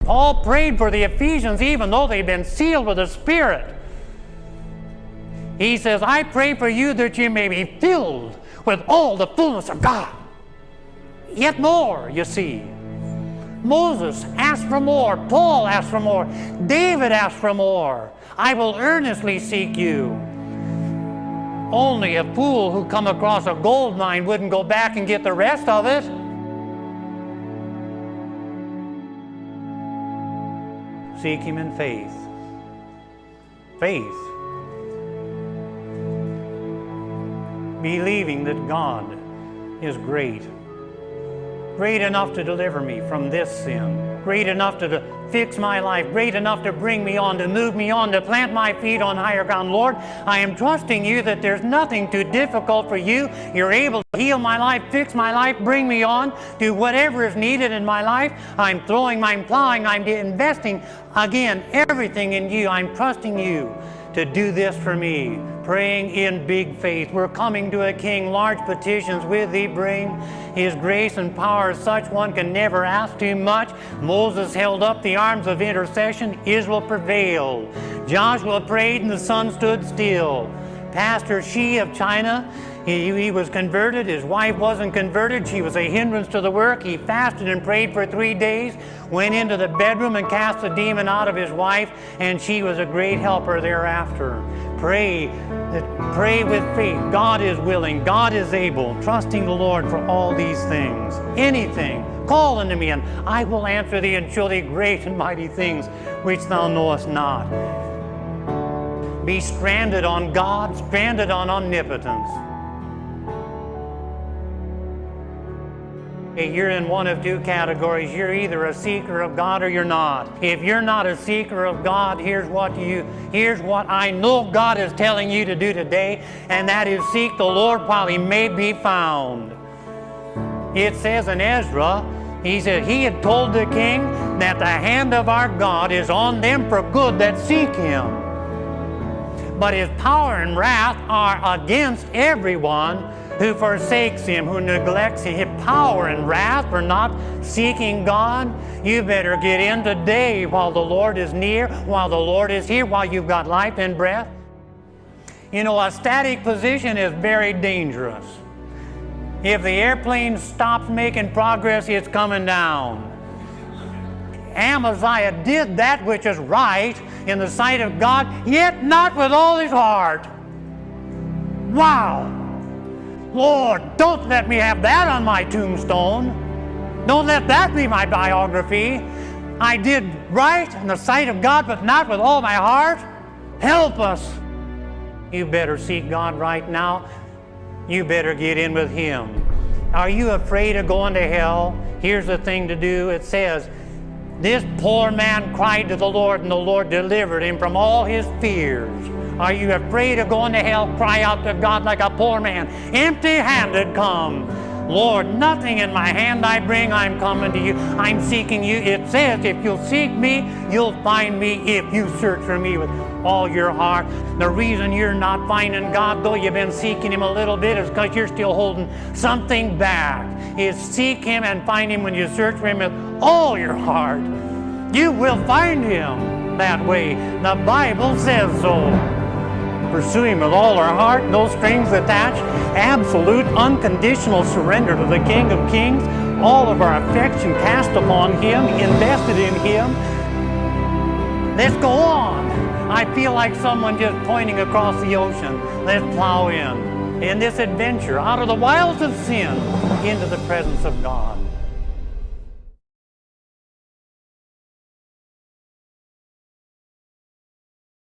Paul prayed for the Ephesians even though they'd been sealed with the Spirit. He says, I pray for you that you may be filled with all the fullness of God. Yet more, you see. Moses asked for more. Paul asked for more. David asked for more. I will earnestly seek you. Only a fool who come across a gold mine wouldn't go back and get the rest of it. Seek Him in faith. Faith. Believing that God is great. Great enough to deliver me from this sin. Great enough to fix my life. Great enough to bring me on, to move me on, to plant my feet on higher ground. Lord, I am trusting you that there's nothing too difficult for you. You're able to heal my life, fix my life, bring me on, do whatever is needed in my life. I'm plowing, I'm investing, again, everything in you. I'm trusting you to do this for me. Praying in big faith. We're coming to a King. Large petitions with thee bring. His grace and power is such one can never ask too much. Moses held up the arms of intercession. Israel prevailed. Joshua prayed and the sun stood still. Pastor Shi of China, he was converted. His wife wasn't converted. She was a hindrance to the work. He fasted and prayed for 3 days, went into the bedroom and cast the demon out of his wife, and she was a great helper thereafter. Pray with faith. God is willing. God is able. Trusting the Lord for all these things. Anything. Call unto me, and I will answer thee and show thee great and mighty things which thou knowest not. Be stranded on God, stranded on omnipotence. You're in one of two categories. You're either a seeker of God or you're not. If you're not a seeker of God, here's what I know God is telling you to do today, and that is seek the Lord while He may be found. It says in Ezra, he said he had told the king that the hand of our God is on them for good that seek Him. But His power and wrath are against everyone who forsakes Him, who neglects Him. His power and wrath for not seeking God. You better get in today while the Lord is near, while the Lord is here, while you've got life and breath. You know, a static position is very dangerous. If the airplane stops making progress, it's coming down. Amaziah did that which is right in the sight of God, yet not with all his heart. Wow! Lord, don't let me have that on my tombstone. Don't let that be my biography. I did right in the sight of God, but not with all my heart. Help us. You better seek God right now. You better get in with Him. Are you afraid of going to hell? Here's the thing to do. It says, this poor man cried to the Lord, and the Lord delivered him from all his fears. Are you afraid of going to hell? Cry out to God like a poor man. Empty-handed come. Lord, nothing in my hand I bring. I'm coming to you. I'm seeking you. It says, if you'll seek me, you'll find me if you search for me with all your heart. The reason you're not finding God, though you've been seeking Him a little bit, is because you're still holding something back. Is seek Him and find Him when you search for Him with all your heart. You will find Him that way. The Bible says so. Pursue Him with all our heart, no strings attached, absolute, unconditional surrender to the King of Kings, all of our affection cast upon Him, invested in Him. Let's go on. I feel like someone just pointing across the ocean. Let's plow in this adventure, out of the wilds of sin, into the presence of God.